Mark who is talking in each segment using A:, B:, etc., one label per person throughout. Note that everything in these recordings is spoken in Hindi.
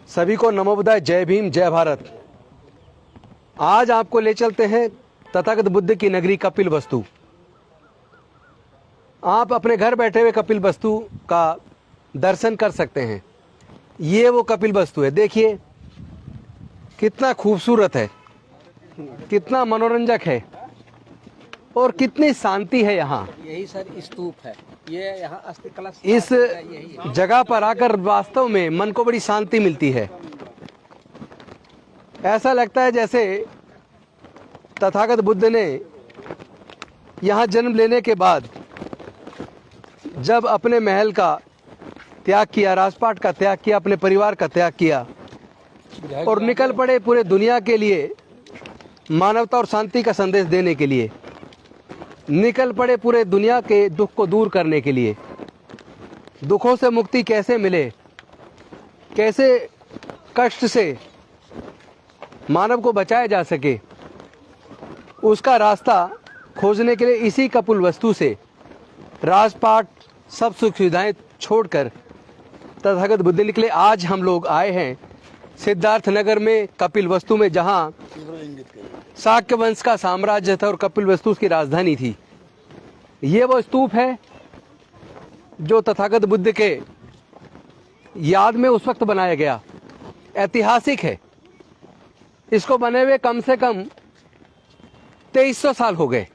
A: सभी को नमो बुद्धाय, जय भीम, जय भारत। आज आपको ले चलते हैं तथागत बुद्ध की नगरी कपिलवस्तु। आप अपने घर बैठे हुए कपिलवस्तु का दर्शन कर सकते हैं। ये वो कपिलवस्तु है, देखिए कितना खूबसूरत है, कितना मनोरंजक है और कितनी शांति है यहाँ।
B: यही सर स्तूप है, ये यहाँ अस्थि कलश।
A: इस जगह पर आकर वास्तव में मन को बड़ी शांति मिलती है। ऐसा लगता है जैसे तथागत बुद्ध ने यहाँ जन्म लेने के बाद जब अपने महल का त्याग किया, राजपाट का त्याग किया, अपने परिवार का त्याग किया और निकल पड़े पूरे दुनिया के लिए मानवता और शांति का संदेश देने के लिए, निकल पड़े पूरे दुनिया के दुख को दूर करने के लिए। दुखों से मुक्ति कैसे मिले, कैसे कष्ट से मानव को बचाया जा सके, उसका रास्ता खोजने के लिए इसी कपिलवस्तु से राजपाट सब सुख सुविधाएं छोड़कर तथागत बुद्ध निकले। आज हम लोग आए हैं सिद्धार्थ नगर में कपिलवस्तु में, जहां शाक्य वंश का साम्राज्य था और कपिलवस्तु उसकी राजधानी थी। ये वो स्तूप है जो तथागत बुद्ध के याद में उस वक्त बनाया गया, ऐतिहासिक है। इसको बने हुए कम से कम 2300 साल हो गए।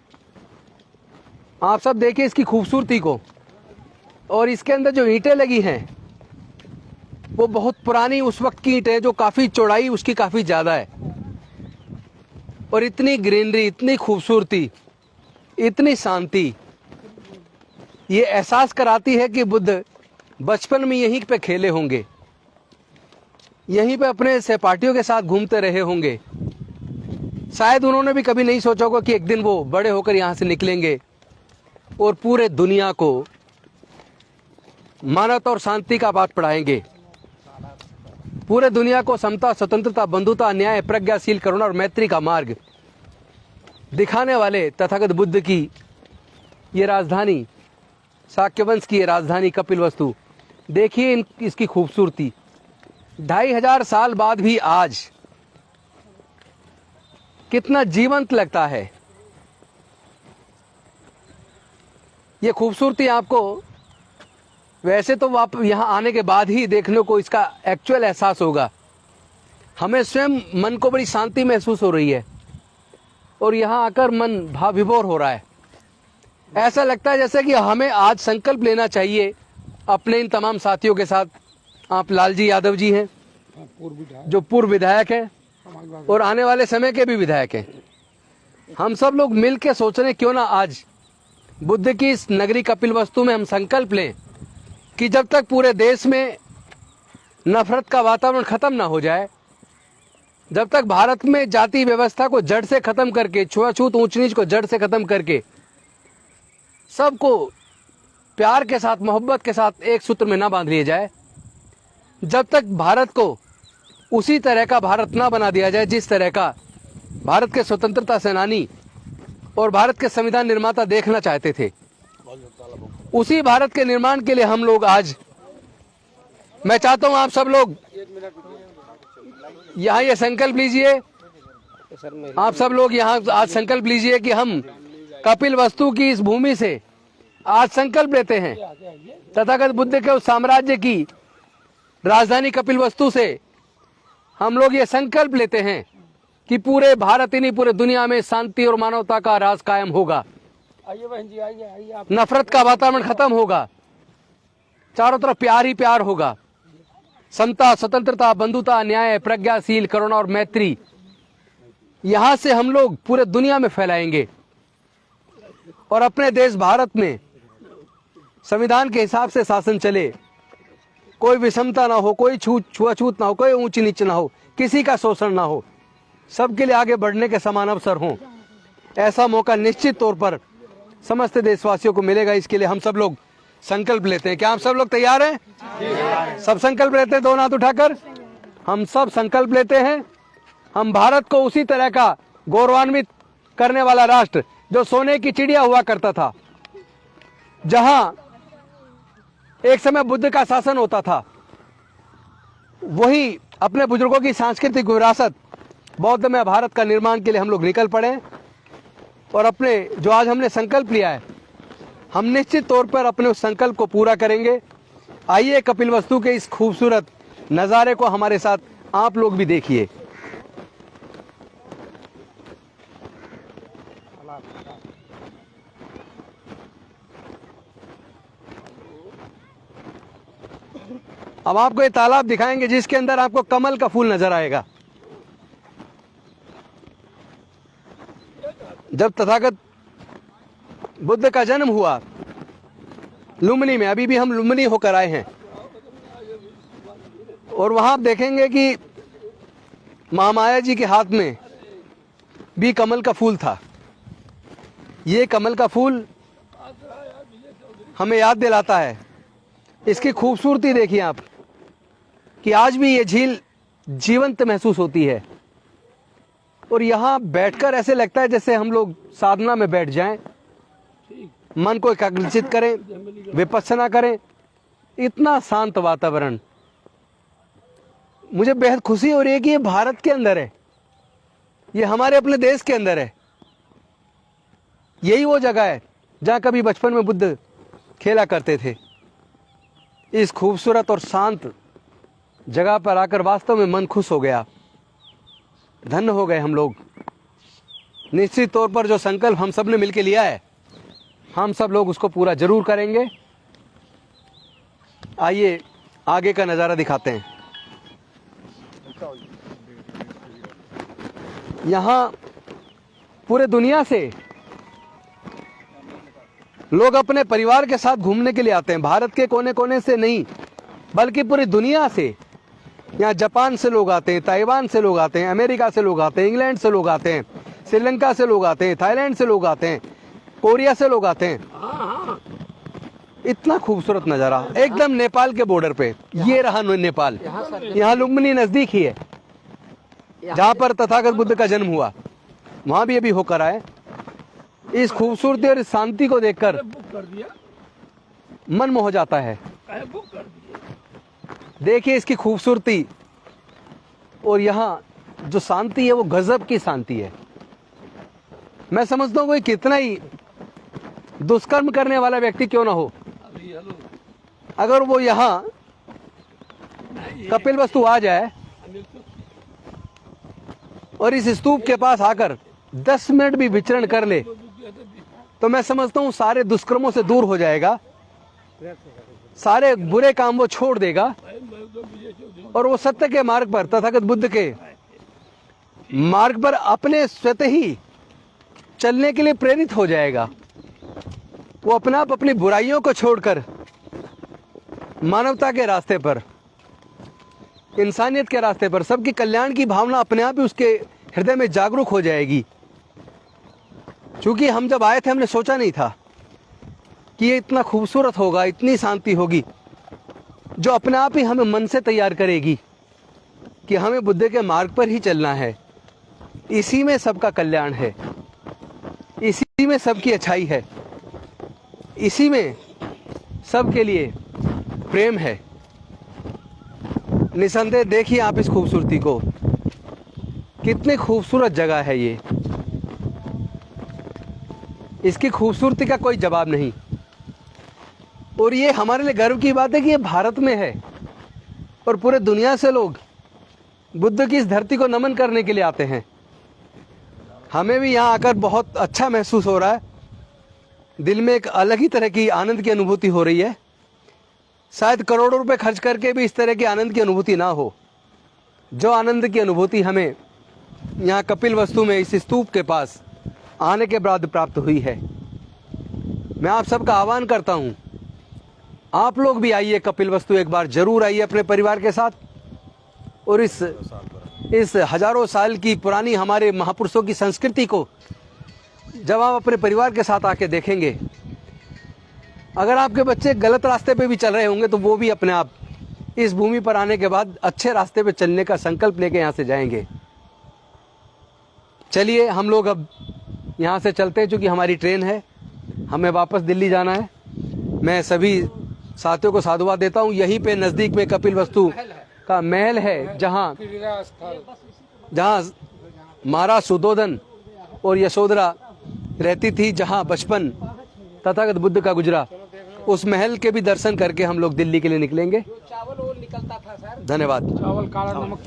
A: आप सब देखिए इसकी खूबसूरती को, और इसके अंदर जो ईंटें लगी हैं वो बहुत पुरानी उस वक्त की ईंटें, जो काफी चौड़ाई उसकी काफी ज्यादा है, और इतनी ग्रीनरी, इतनी खूबसूरती, इतनी शांति, ये एहसास कराती है कि बुद्ध बचपन में यहीं पे खेले होंगे, यहीं पे अपने सहपाठियों के साथ घूमते रहे होंगे। शायद उन्होंने भी कभी नहीं सोचा होगा कि एक दिन वो बड़े होकर यहाँ से निकलेंगे और पूरे दुनिया को मानवता और शांति का पाठ पढ़ाएंगे, पूरे दुनिया को समता, स्वतंत्रता, बंधुता, न्याय, प्रज्ञाशील, करुणा और मैत्री का मार्ग दिखाने वाले तथागत बुद्ध की ये राजधानी, शाक्यवंश की ये राजधानी कपिलवस्तु, देखिए इसकी खूबसूरती। 2500 साल बाद भी आज कितना जीवंत लगता है। ये खूबसूरती आपको वैसे तो आप यहाँ आने के बाद ही देखने को इसका एक्चुअल एहसास होगा। हमें स्वयं मन को बड़ी शांति महसूस हो रही है और यहाँ आकर मन भाव विभोर हो रहा है। ऐसा लगता है जैसे कि हमें आज संकल्प लेना चाहिए अपने इन तमाम साथियों के साथ। आप लालजी यादव जी हैं जो पूर्व विधायक हैं और आने वाले समय के भी विधायक हैं। हम सब लोग मिल के सोच रहे हैं क्यों ना आज बुद्ध की इस नगरी कपिलवस्तु में हम संकल्प लें कि जब तक पूरे देश में नफरत का वातावरण खत्म ना हो जाए, जब तक भारत में जाति व्यवस्था को जड़ से खत्म करके, छुआछूत, ऊंच नीच को जड़ से खत्म करके सबको प्यार के साथ, मोहब्बत के साथ एक सूत्र में ना बांध लिया जाए, जब तक भारत को उसी तरह का भारत ना बना दिया जाए जिस तरह का भारत के स्वतंत्रता सेनानी और भारत के संविधान निर्माता देखना चाहते थे, उसी भारत के निर्माण के लिए हम लोग आज, मैं चाहता हूं आप सब लोग यहाँ ये संकल्प लीजिए, आप सब लोग यहाँ आज संकल्प लीजिए कि हम कपिलवस्तु की इस भूमि से आज संकल्प लेते हैं, तथागत बुद्ध के उस साम्राज्य की राजधानी कपिलवस्तु से हम लोग ये संकल्प लेते हैं कि पूरे भारत ही नहीं, पूरे दुनिया में शांति और मानवता का राज कायम होगा।
B: आइए बहन जी, आइए आप।
A: नफरत का वातावरण खत्म होगा, चारों तरफ प्यार ही प्यार होगा। समता, स्वतंत्रता, बंधुता, न्याय, प्रज्ञाशील, करुणा और मैत्री, यहां से हम लोग पूरे दुनिया में फैलाएंगे और अपने देश भारत में संविधान के हिसाब से शासन चले, कोई विषमता ना हो, कोई छुआछूत ना हो, कोई ऊंच नीच ना हो, किसी का शोषण ना हो, सबके लिए आगे बढ़ने के समान अवसर हों। ऐसा मौका निश्चित तौर पर समस्त देशवासियों को मिलेगा। इसके लिए हम सब लोग संकल्प लेते हैं। क्या हम सब लोग तैयार हैं? सब संकल्प लेते हैं, दोनों हाथ उठाकर हम सब संकल्प लेते हैं। हम भारत को उसी तरह का गौरवान्वित करने वाला राष्ट्र, जो सोने की चिड़िया हुआ करता था, जहां एक समय बुद्ध का शासन होता था, वही अपने बुजुर्गों की सांस्कृतिक विरासत बौद्ध में भारत का निर्माण के लिए हम लोग निकल पड़े और अपने जो आज हमने संकल्प लिया है, हम निश्चित तौर पर अपने उस संकल्प को पूरा करेंगे। आइए कपिलवस्तु के इस खूबसूरत नज़ारे को हमारे साथ आप लोग भी देखिए। अब आपको ये तालाब दिखाएंगे जिसके अंदर आपको कमल का फूल नजर आएगा। जब तथागत बुद्ध का जन्म हुआ लुम्बिनी में, अभी भी हम लुम्बिनी होकर आए हैं, और वहां आप देखेंगे कि महामाया जी के हाथ में भी कमल का फूल था। ये कमल का फूल हमें याद दिलाता है, इसकी खूबसूरती देखिए आप, कि आज भी ये झील जीवंत महसूस होती है। और यहाँ बैठकर ऐसे लगता है जैसे हम लोग साधना में बैठ जाएं, मन को एकाग्रचित करें, विपස්සना करें। इतना शांत वातावरण, मुझे बेहद खुशी हो रही है कि ये भारत के अंदर है, ये हमारे अपने देश के अंदर है। यही वो जगह है जहाँ कभी बचपन में बुद्ध खेला करते थे। इस खूबसूरत और शांत जगह पर आकर वास्तव में मन खुश हो गया, धन्य हो गए हम लोग। निश्चित तौर पर जो संकल्प हम सब ने मिलकर लिया है, हम सब लोग उसको पूरा जरूर करेंगे। आइए आगे का नज़ारा दिखाते हैं। यहाँ पूरे दुनिया से लोग अपने परिवार के साथ घूमने के लिए आते हैं। भारत के कोने कोने से नहीं, बल्कि पूरी दुनिया से। यहाँ जापान से लोग आते हैं, ताइवान से लोग आते हैं, अमेरिका से लोग आते हैं, इंग्लैंड से लोग आते हैं, श्रीलंका से लोग आते हैं, थाईलैंड से लोग आते हैं, कोरिया से लोग आते हैं। इतना खूबसूरत नज़ारा, एकदम नेपाल के बॉर्डर पे। ये रहा नेपाल, यहाँ लुम्बिनी नज़दीक ही है, जहाँ पर तथागत बुद्ध का जन्म हुआ। वहाँ भी अभी होकर आए। इस खूबसूरती और इस शांति को देखकर मन मोह जाता है। देखिए इसकी खूबसूरती, और यहाँ जो शांति है वो गजब की शांति है। मैं समझता हूँ कोई कितना ही दुष्कर्म करने वाला व्यक्ति क्यों ना हो, अगर वो यहाँ कपिलवस्तु आ जाए और इस स्तूप के पास आकर 10 मिनट भी विचरण कर ले, तो मैं समझता हूँ सारे दुष्कर्मों से दूर हो जाएगा, सारे बुरे काम वो छोड़ देगा और वो सत्य के मार्ग पर, तथागत बुद्ध के मार्ग पर अपने स्वतः ही चलने के लिए प्रेरित हो जाएगा। वो अपने आप अपनी बुराइयों को छोड़कर मानवता के रास्ते पर, इंसानियत के रास्ते पर, सबकी कल्याण की भावना अपने आप ही उसके हृदय में जागरूक हो जाएगी। क्योंकि हम जब आए थे हमने सोचा नहीं था कि ये इतना खूबसूरत होगा, इतनी शांति होगी, जो अपने आप ही हमें मन से तैयार करेगी कि हमें बुद्ध के मार्ग पर ही चलना है। इसी में सबका कल्याण है, इसी में सबकी अच्छाई है, इसी में सबके लिए प्रेम है। निसंदेह देखिए आप इस खूबसूरती को, कितनी खूबसूरत जगह है ये। इसकी खूबसूरती का कोई जवाब नहीं। और ये हमारे लिए गर्व की बात है कि ये भारत में है और पूरे दुनिया से लोग बुद्ध की इस धरती को नमन करने के लिए आते हैं। हमें भी यहाँ आकर बहुत अच्छा महसूस हो रहा है। दिल में एक अलग ही तरह की आनंद की अनुभूति हो रही है। शायद करोड़ों रुपए खर्च करके भी इस तरह की आनंद की अनुभूति ना हो, जो आनंद की अनुभूति हमें यहाँ कपिलवस्तु में इस स्तूप के पास आने के बाद प्राप्त हुई है। मैं आप सबका आह्वान करता हूँ, आप लोग भी आइए कपिलवस्तु, एक बार जरूर आइए अपने परिवार के साथ। और इस हजारों साल की पुरानी हमारे महापुरुषों की संस्कृति को जब आप अपने परिवार के साथ आके देखेंगे, अगर आपके बच्चे गलत रास्ते पे भी चल रहे होंगे तो वो भी अपने आप इस भूमि पर आने के बाद अच्छे रास्ते पे चलने का संकल्प लेके यहाँ से जाएंगे। चलिए हम लोग अब यहाँ से चलते हैं, क्योंकि हमारी ट्रेन है, हमें वापस दिल्ली जाना है। मैं सभी साथियों को साधुवाद देता हूँ। यहीं पे नज़दीक में कपिलवस्तु का महल है, जहाँ
B: क्रीड़ा स्थल
A: जहाँ महाराज सुधोधन और यशोधरा रहती थी, जहाँ बचपन तथागत बुद्ध का गुजरा, उस महल के भी दर्शन करके हम लोग दिल्ली के लिए निकलेंगे।
B: चावल वो निकलता था सर,
A: धन्यवाद।
B: चावल काला नमक